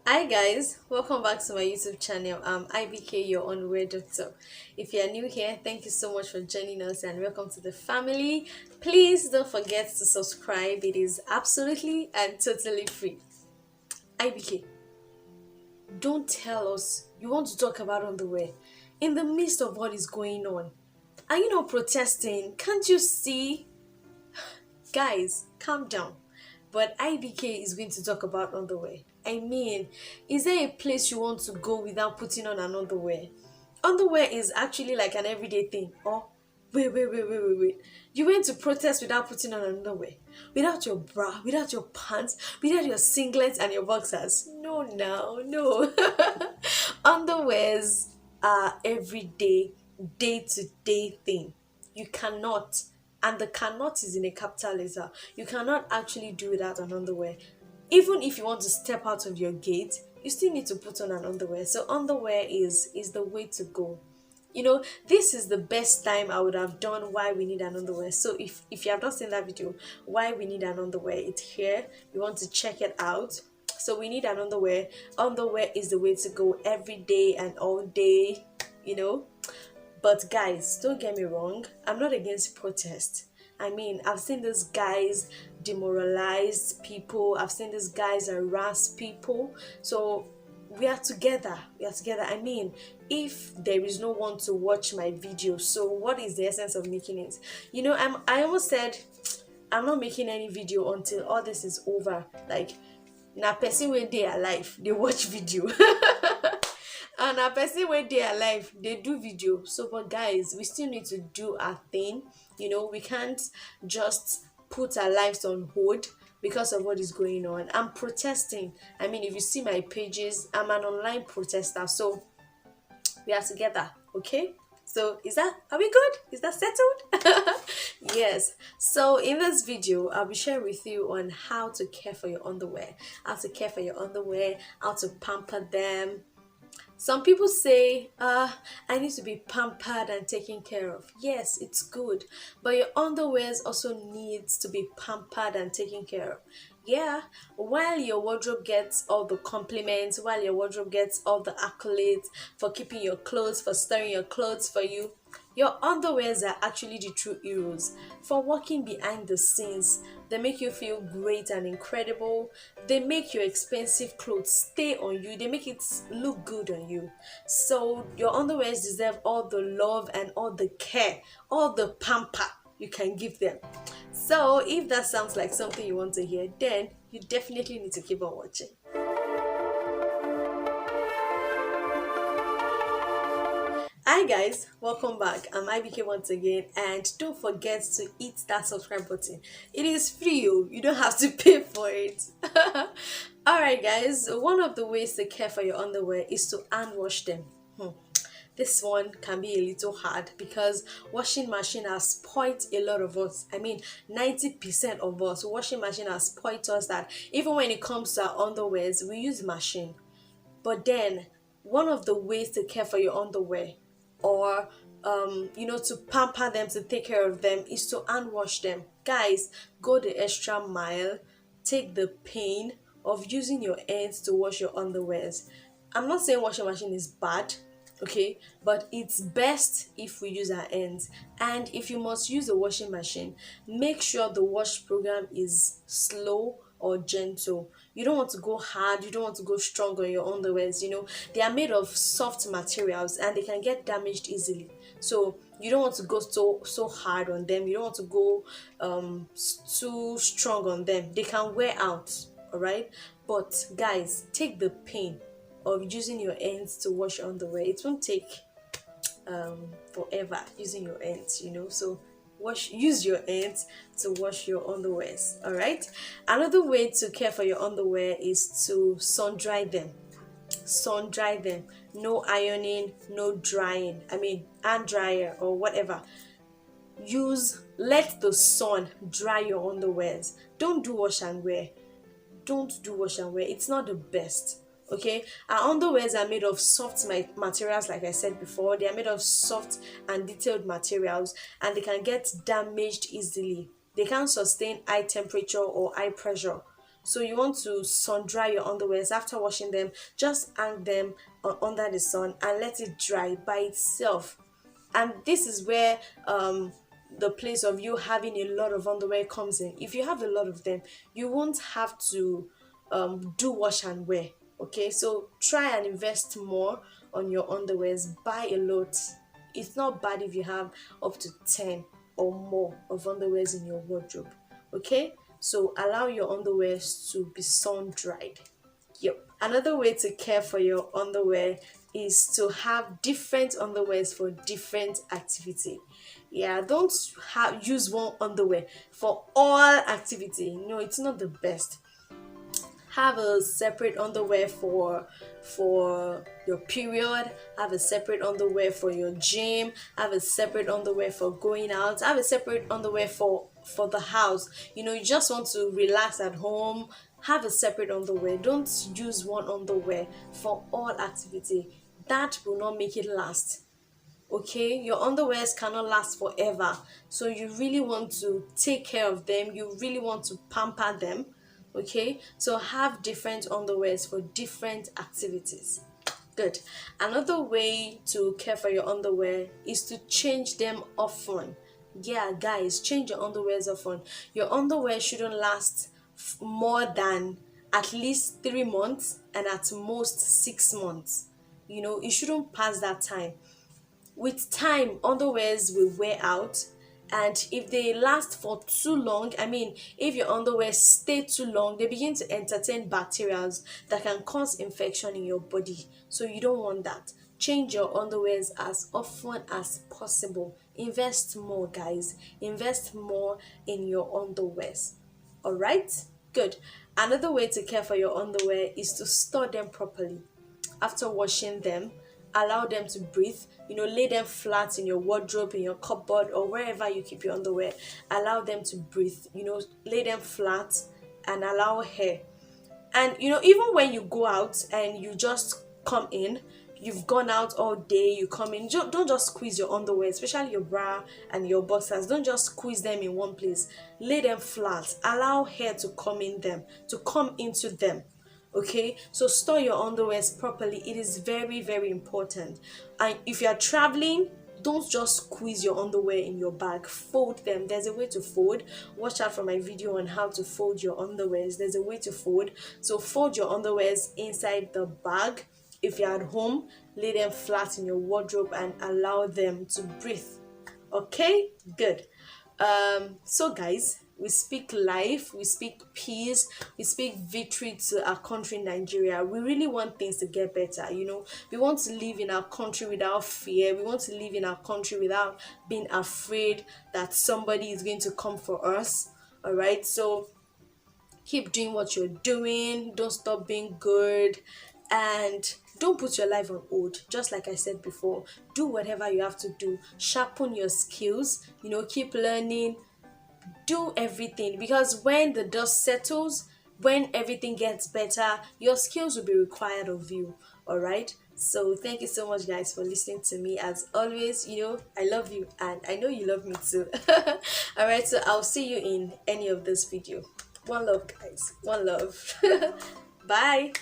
Hi guys, welcome back to my YouTube channel. I'm IBK, your underwear doctor. If you are new here, thank you so much for joining us and welcome to the family. Please don't forget to subscribe. It is absolutely and totally free. IBK, don't tell us you want to talk about underwear in the midst of what is going on. Are you not protesting? Can't you see? Guys, calm down. But IBK is going to talk about underwear. I mean, is there a place you want to go without putting on an underwear? Underwear is actually like an everyday thing. Oh, wait. You went to protest without putting on an underwear, without your bra, without your pants, without your singlets and your boxers. No. Underwears are everyday, day to day thing. You cannot, and the cannot is in a capital letter, you cannot actually do without an underwear. Even if you want to step out of your gate, you still need to put on an underwear. So underwear is the way to go. This is the best time I would have done why we need an underwear. So if you have not seen that video, why we need an underwear, it's here. You want to check it out. So we need an underwear. Underwear is the way to go every day and all day, you know but guys, don't get me wrong, I'm not against protest. I mean, I've seen these guys demoralize people, I've seen these guys harass people. So we are together. We are together. I mean, if there is no one to watch my video, so what is the essence of making it? I almost said I'm not making any video until all this is over. Like, na person when they alive, they watch video. And a person when they alive, they do video. So but guys, we still need to do our thing. We can't just put our lives on hold because of what is going on. I'm protesting. I mean, if you see my pages, I'm an online protester. So we are together, okay? So are we good? Is that settled? Yes. So in this video, I'll be sharing with you on how to care for your underwear, how to pamper them. Some people say, I need to be pampered and taken care of. Yes, it's good, but your underwears also needs to be pampered and taken care of. Yeah, while your wardrobe gets all the compliments, while your wardrobe gets all the accolades for keeping your clothes, for storing your clothes for you, your underwears are actually the true heroes for working behind the scenes. They make you feel great and incredible. They make your expensive clothes stay on you. They make it look good on you. So your underwears deserve all the love and all the care, all the pamper you can give them. So if that sounds like something you want to hear, then you definitely need to keep on watching. Hi guys, welcome back. I'm IBK once again, and don't forget to hit that subscribe button. It is free, you don't have to pay for it. Alright guys, one of the ways to care for your underwear is to hand wash them. This one can be a little hard because washing machine has spoiled a lot of us. I mean, 90% of us, washing machine has spoiled us that even when it comes to our underwears, we use machine. But then, one of the ways to care for your underwear, or to pamper them, to take care of them, is to hand wash them. Guys, go the extra mile. Take the pain of using your hands to wash your underwears. I'm not saying washing machine is bad, okay, but it's best if we use our hands. And if you must use a washing machine, make sure the wash program is slow or gentle. You don't want to go hard, you don't want to go strong on your underwears. They are made of soft materials and they can get damaged easily. So you don't want to go so hard on them, you don't want to go too strong on them. They can wear out, all right? But guys, take the pain of using your hands to wash your underwear. It won't take forever using your hands, so use your hands to wash your underwears. All right, another way to care for your underwear is to sun dry them. No ironing, no drying. I mean, hand dryer or whatever. Let the sun dry your underwears. Don't do wash and wear. It's not the best. Okay, our underwears are made of soft materials. Like I said before, they are made of soft and detailed materials, and they can get damaged easily. They can't sustain high temperature or high pressure. So you want to sun dry your underwears after washing them. Just hang them under the sun and let it dry by itself. And this is where the place of you having a lot of underwear comes in. If you have a lot of them, you won't have to do wash and wear. Okay, so try and invest more on your underwears. Buy a lot. It's not bad if you have up to 10 or more of underwears in your wardrobe. Okay, so allow your underwears to be sun dried. Yep. Another way to care for your underwear is to have different underwears for different activity. Yeah, don't use one underwear for all activity. No, it's not the best. Have a separate underwear for your period, have a separate underwear for your gym, have a separate underwear for going out, have a separate underwear for the house. You just want to relax at home, have a separate underwear. Don't use one underwear for all activity. That will not make it last. Okay, your underwears cannot last forever, so you really want to take care of them, you really want to pamper them. Okay, so have different underwears for different activities. Good. Another way to care for your underwear is to change them often. Yeah, guys, change your underwears often. Your underwear shouldn't last more than at least 3 months and at most 6 months. It shouldn't pass that time. With time, underwears will wear out, and if they last for too long, I mean, if your underwear stay too long, they begin to entertain bacteria that can cause infection in your body. So you don't want that. Change your underwears as often as possible. Invest more, guys. Invest more in your underwears. All right, good. Another way to care for your underwear is to store them properly. After washing them, allow them to breathe. Lay them flat in your wardrobe, in your cupboard, or wherever you keep your underwear. Allow them to breathe. Lay them flat and allow hair. And even when you go out and you just come in, you've gone out all day, you come in, don't just squeeze your underwear, especially your bra and your boxers. Don't just squeeze them in one place. Lay them flat. Allow hair to come into them. Okay, so store your underwears properly. It is very, very important. And if you are traveling, don't just squeeze your underwear in your bag. Fold them. There's a way to fold. Watch out for my video on how to fold your underwears. There's a way to fold. So fold your underwears inside the bag. If you're at home, lay them flat in your wardrobe and allow them to breathe. Okay, good. So guys, we speak life, we speak peace, we speak victory to our country, Nigeria. We really want things to get better. We want to live in our country without fear. We want to live in our country without being afraid that somebody is going to come for us. All right, so keep doing what you're doing, don't stop being good, and don't put your life on hold. Just like I said before, do whatever you have to do. Sharpen your skills, keep learning, do everything, because when the dust settles, when everything gets better, your skills will be required of you. All right, so thank you so much, guys, for listening to me. As always, I love you and I know you love me too. All right, so I'll see you in any of this video. One love, guys. One love. Bye.